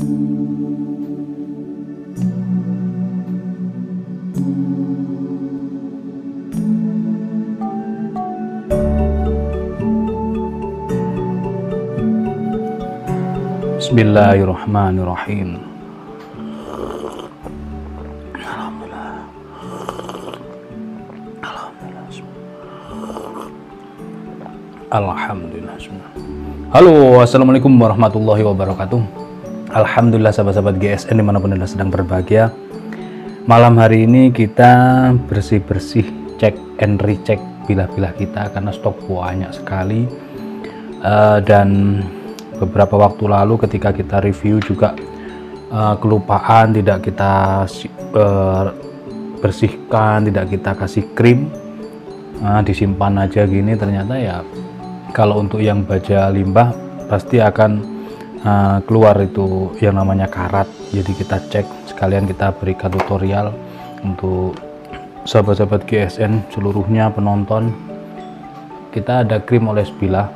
Bismillahirrahmanirrahim. Alhamdulillah. Halo, assalamualaikum warahmatullahi wabarakatuh. Alhamdulillah sahabat-sahabat GSN dimanapun Anda sedang berbahagia. Malam hari ini kita bersih-bersih, cek and recheck bilah-bilah kita karena stok banyak sekali. Dan beberapa waktu lalu ketika kita review juga kelupaan, tidak kita bersihkan, tidak kita kasih krim, disimpan aja gini. Ternyata ya kalau untuk yang baja limbah pasti akan keluar itu yang namanya karat. Jadi kita cek sekalian, kita berikan tutorial untuk sahabat-sahabat GSN seluruhnya, penonton. Kita ada krim oles bilah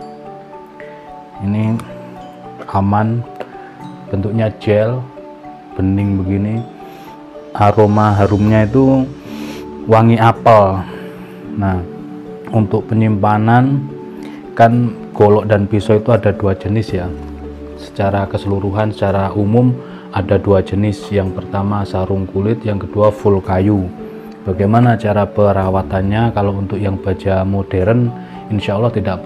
ini aman, bentuknya gel bening begini, aroma harumnya itu wangi apel. Nah, untuk penyimpanan kan golok dan pisau itu ada dua jenis ya, secara keseluruhan, secara umum ada dua jenis. Yang pertama sarung kulit, yang kedua full kayu. Bagaimana cara perawatannya? Kalau untuk yang baja modern insya Allah tidak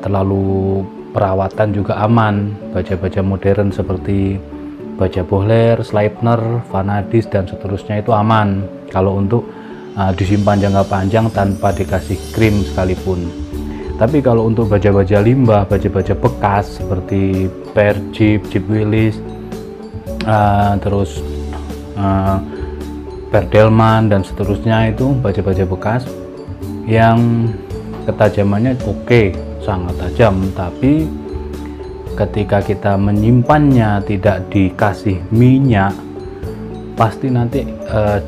terlalu perawatan, juga aman. Baja-baja modern seperti baja bohler, Sleipner, Vanadis dan seterusnya itu aman kalau untuk disimpan jangka panjang tanpa dikasih krim sekalipun. Tapi kalau untuk baja-baja limbah, baja-baja bekas seperti per Jeep Willys, terus per Delman dan seterusnya, itu baja-baja bekas yang ketajamannya oke, sangat tajam, tapi ketika kita menyimpannya tidak dikasih minyak, pasti nanti 2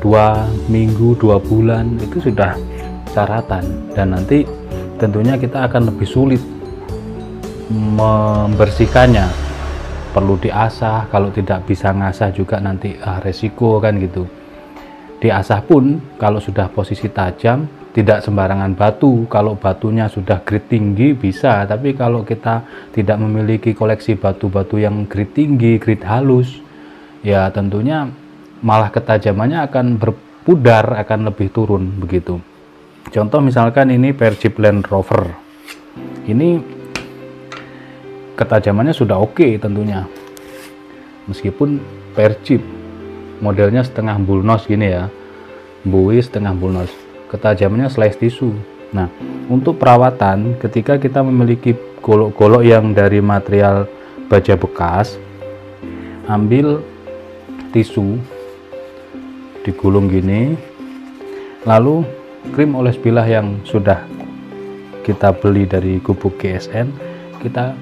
minggu 2 bulan itu sudah caratan, dan nanti tentunya kita akan lebih sulit membersihkannya. Perlu diasah, kalau tidak bisa ngasah juga nanti resiko kan gitu. Diasah pun kalau sudah posisi tajam, tidak sembarangan batu. Kalau batunya sudah grade tinggi bisa, tapi kalau kita tidak memiliki koleksi batu-batu yang grade tinggi, grade halus, ya tentunya malah ketajamannya akan berpudar, akan lebih turun begitu. Contoh misalkan ini per Jeep Land Rover, ini ketajamannya sudah oke tentunya, meskipun per Jeep modelnya setengah bullnose gini ya, bui setengah bullnose, ketajamannya slice tisu. Nah, untuk perawatan ketika kita memiliki golok-golok yang dari material baja bekas, ambil tisu digulung gini, lalu krim oles bilah yang sudah kita beli dari gubuk GSN, kita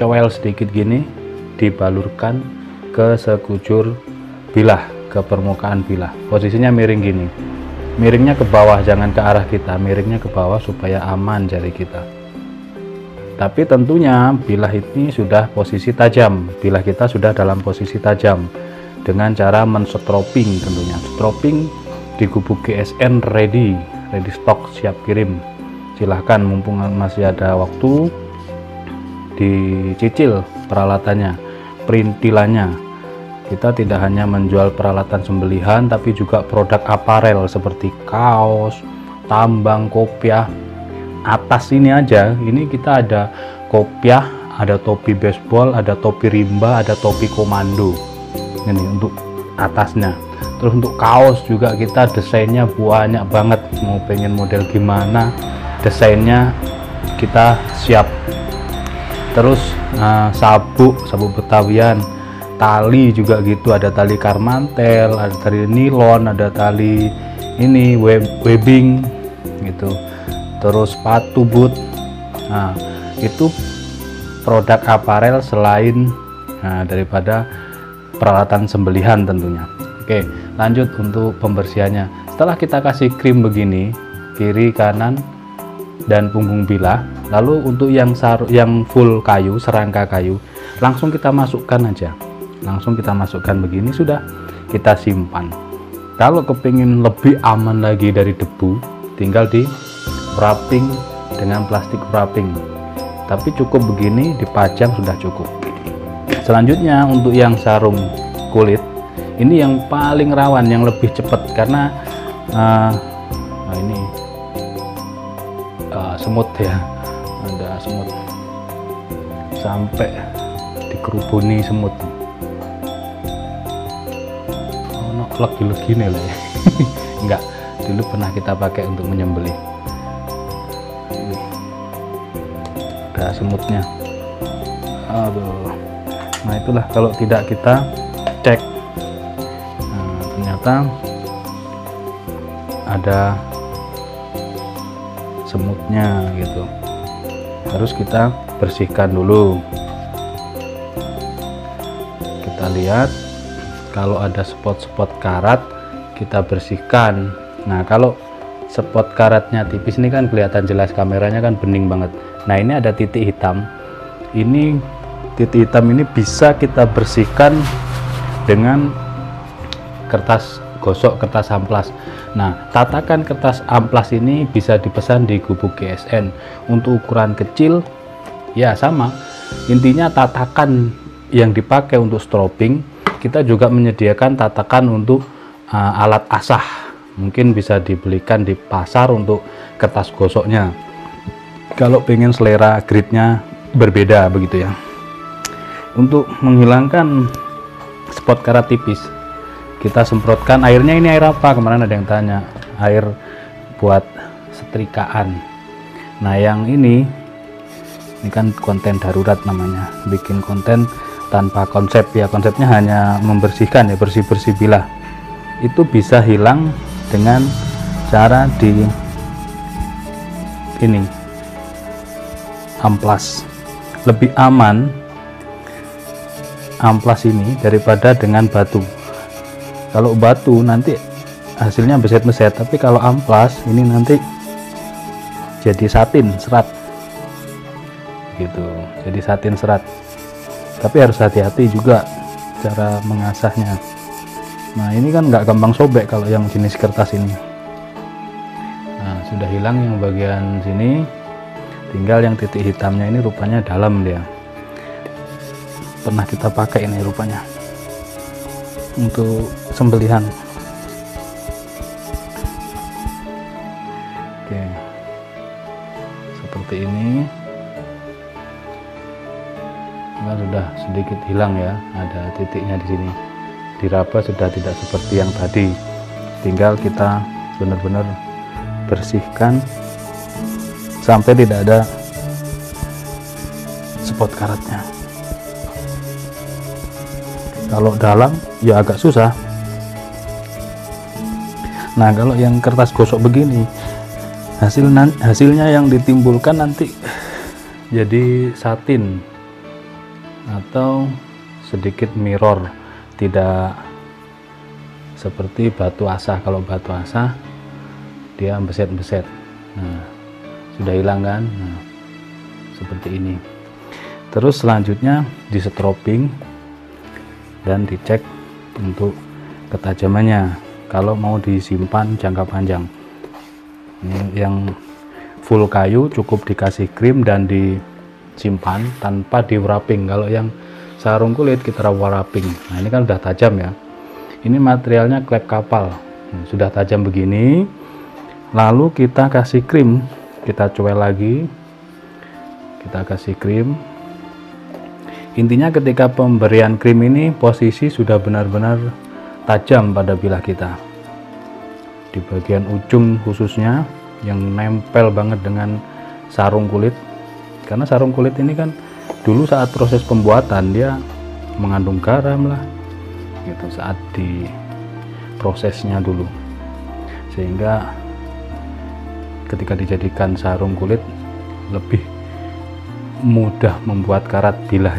cowel sedikit gini, dibalurkan ke sekujur bilah, ke permukaan bilah. Posisinya miring gini, miringnya ke bawah, jangan ke arah kita, miringnya ke bawah supaya aman jari kita. Tapi tentunya bilah ini sudah posisi tajam, bilah kita sudah dalam posisi tajam, dengan cara menstroping. Tentunya stropping di gubuk GSN ready stock, siap kirim. Silahkan, mumpung masih ada waktu, dicicil peralatannya, perintilannya. Kita tidak hanya menjual peralatan sembelihan, tapi juga produk aparel seperti kaos, tambang, kopiah. Atas ini aja, ini kita ada kopiah, ada topi baseball, ada topi rimba, ada topi komando. Ini untuk atasnya. Terus untuk kaos juga kita desainnya banyak banget, mau pengen model gimana desainnya kita siap. Terus sabuk betawian, tali juga gitu, ada tali karmantel, ada tali nilon, ada tali ini webbing gitu. Terus sepatu boot. Nah, itu produk aparel selain daripada peralatan sembelihan tentunya. Oke, lanjut untuk pembersihannya. Setelah kita kasih krim begini, kiri kanan dan punggung bilah, lalu untuk yang full kayu, serangka kayu, langsung kita masukkan aja. langsung kita masukkan begini, sudah kita simpan. Kalau kepingin lebih aman lagi dari debu, tinggal di wrapping dengan plastik wrapping, tapi cukup begini, dipajang sudah cukup. Selanjutnya untuk yang sarung kulit, ini yang paling rawan, yang lebih cepat, karena ini semut ya, ada semut sampai dikerubuni semut. Lagi-lagi nih lah ya. Enggak, dulu pernah kita pakai untuk menyembelih. Ada semutnya. Aduh. Nah itulah, kalau tidak kita cek, nah, ternyata ada semutnya gitu. Harus kita bersihkan dulu. Kita lihat, kalau ada spot-spot karat kita bersihkan. Nah kalau spot karatnya tipis, ini kan kelihatan jelas, kameranya kan bening banget. Nah ini ada titik hitam, ini titik hitam ini bisa kita bersihkan dengan kertas gosok, kertas amplas. Nah tatakan kertas amplas ini bisa dipesan di Gubuk GSN. Untuk ukuran kecil ya sama, intinya tatakan yang dipakai untuk stropping. Kita juga menyediakan tatakan untuk alat asah, mungkin bisa dibelikan di pasar untuk kertas gosoknya, kalau pengen selera gridnya berbeda begitu ya. Untuk menghilangkan spot karat tipis, kita semprotkan airnya. Ini air apa? Kemarin ada yang tanya, air buat setrikaan. Nah yang ini kan konten darurat namanya, bikin konten tanpa konsep ya, konsepnya hanya membersihkan ya, bersih-bersih bilah. Itu bisa hilang dengan cara di ini amplas. Lebih aman amplas ini daripada dengan batu. Kalau batu nanti hasilnya beset-beset, tapi kalau amplas ini nanti jadi satin serat gitu, jadi satin serat. Tapi harus hati-hati juga cara mengasahnya. Nah ini kan nggak gampang sobek kalau yang jenis kertas ini. Nah sudah hilang yang bagian sini, tinggal yang titik hitamnya ini rupanya dalam dia. Pernah kita pakai ini rupanya untuk sembelihan. Oke, seperti ini. Nah, sudah sedikit hilang ya, ada titiknya di sini. Diraba sudah tidak seperti yang tadi. Tinggal kita benar-benar bersihkan sampai tidak ada spot karatnya. Kalau dalam ya agak susah. Nah kalau yang kertas gosok begini, hasilnya yang ditimbulkan nanti jadi satin atau sedikit mirror, tidak seperti batu asah. Kalau batu asah dia beset-beset. Nah sudah hilang kan. Nah, seperti ini. Terus selanjutnya di stropping dan dicek untuk ketajamannya kalau mau disimpan jangka panjang. Ini yang full kayu cukup dikasih krim dan disimpan tanpa di wrapping. Kalau yang sarung kulit kita wrapping. Nah ini kan udah tajam ya, ini materialnya klep kapal. Sudah tajam begini, lalu kita kasih krim, kita cuel lagi, kita kasih krim. Intinya ketika pemberian krim ini posisi sudah benar-benar tajam pada bilah kita, di bagian ujung khususnya yang nempel banget dengan sarung kulit. Karena sarung kulit ini kan dulu saat proses pembuatan dia mengandung garam lah gitu saat di prosesnya dulu, sehingga ketika dijadikan sarung kulit lebih mudah membuat karat bilah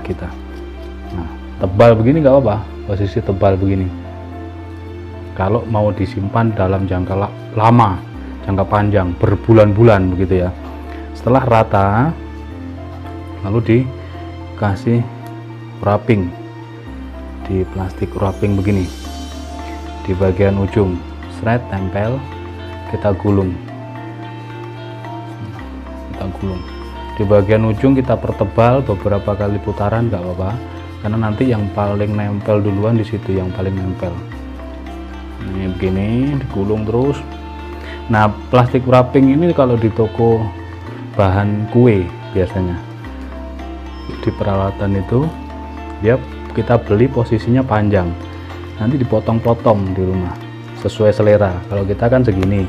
kita. Nah tebal begini nggak apa-apa, posisi tebal begini kalau mau disimpan dalam jangka lama, jangka panjang, berbulan-bulan begitu ya. Setelah rata lalu dikasih wrapping. di plastik wrapping begini. Di bagian ujung seret tempel, kita gulung. Di bagian ujung kita pertebal beberapa kali putaran, nggak apa-apa, karena nanti yang paling nempel duluan di situ, yang paling nempel. Ini begini, digulung terus. Nah, plastik wrapping ini kalau di toko bahan kue biasanya di peralatan itu dia kita beli posisinya panjang, nanti dipotong-potong di rumah sesuai selera. Kalau kita kan segini,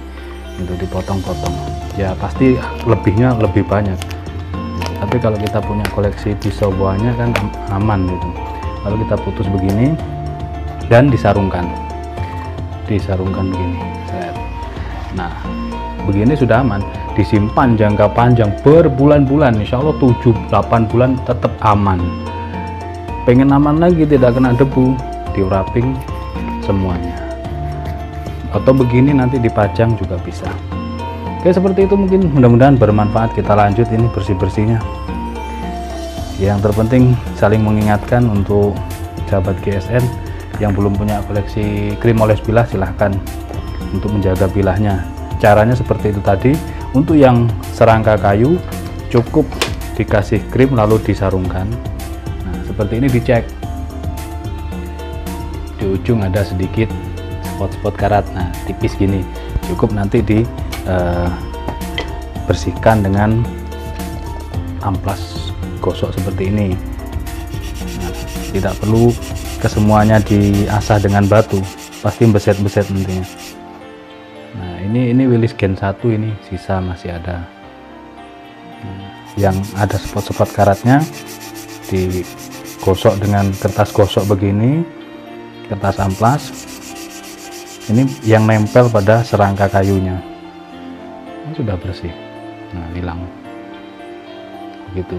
itu dipotong-potong, ya pasti lebihnya lebih banyak. Tapi kalau kita punya koleksi pisau buahnya kan aman gitu. Lalu kita putus begini dan disarungkan begini. Nah, begini sudah aman, disimpan jangka panjang berbulan-bulan, insya Allah 7-8 bulan tetap aman. Pengen aman lagi, tidak kena debu, di wrapping semuanya. Atau begini nanti dipajang juga bisa. Oke, seperti itu, mungkin mudah-mudahan bermanfaat. Kita lanjut ini bersih-bersihnya. Yang terpenting saling mengingatkan untuk sahabat GSN yang belum punya koleksi krim oles bilah, silahkan untuk menjaga bilahnya. Caranya seperti itu tadi. Untuk yang serangka kayu cukup dikasih krim lalu disarungkan. Nah, seperti ini, dicek di ujung ada sedikit spot-spot karat, nah tipis gini, cukup nanti bersihkan dengan amplas gosok seperti ini. Nah, tidak perlu kesemuanya diasah dengan batu, pasti beset-beset nantinya. Nah, ini Willys Gen 1, ini sisa masih ada. Yang ada spot-spot karatnya digosok dengan kertas gosok begini, kertas amplas. Ini yang nempel pada serangka kayunya. Ini sudah bersih. Nah, hilang. Begitu.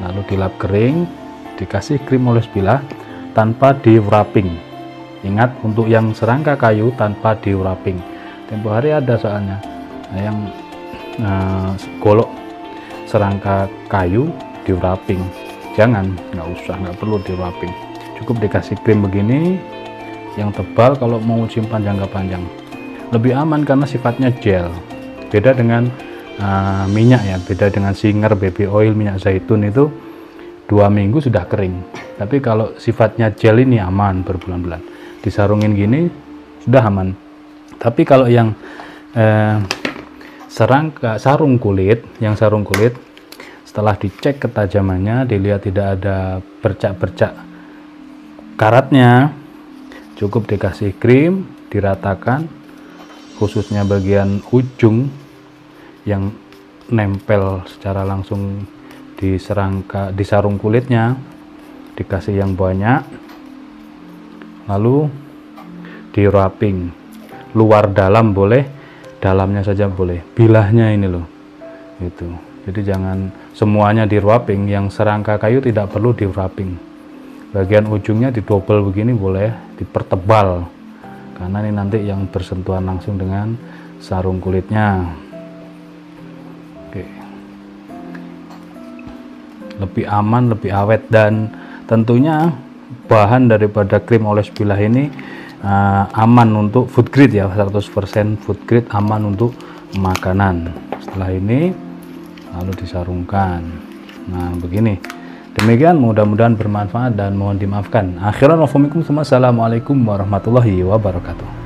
Lalu dilap kering, dikasih krim oles bilah tanpa di wrapping. Ingat, untuk yang serangka kayu tanpa di wrapping. Tempo hari ada soalnya yang golok serangka kayu di wrapping. Jangan, nggak usah, nggak perlu di wrapping. Cukup dikasih krim begini yang tebal kalau mau simpan jangka panjang. Lebih aman karena sifatnya gel. Beda dengan minyak ya, beda dengan Singer, baby oil, minyak zaitun itu 2 minggu sudah kering. Tapi kalau sifatnya gel ini aman berbulan-bulan. Disarungin gini sudah aman. Tapi kalau yang sarung kulit, setelah dicek ketajamannya, dilihat tidak ada bercak-bercak karatnya, cukup dikasih krim, diratakan, khususnya bagian ujung yang nempel secara langsung di sarung kulitnya, dikasih yang banyak, lalu di wrapping, luar dalam boleh, dalamnya saja boleh, bilahnya ini loh, gitu. Jadi jangan semuanya di wrapping. Yang serangka kayu tidak perlu di wrapping. Bagian ujungnya didobel begini boleh, dipertebal, karena ini nanti yang bersentuhan langsung dengan sarung kulitnya. Oke. Lebih aman, lebih awet, dan tentunya bahan daripada krim oles bilah ini aman untuk food grade ya, 100% food grade, aman untuk makanan. Setelah ini lalu disarungkan. Nah, begini. Demikian, mudah-mudahan bermanfaat dan mohon dimaafkan. Akhiran wassalamualaikum warahmatullahi wabarakatuh.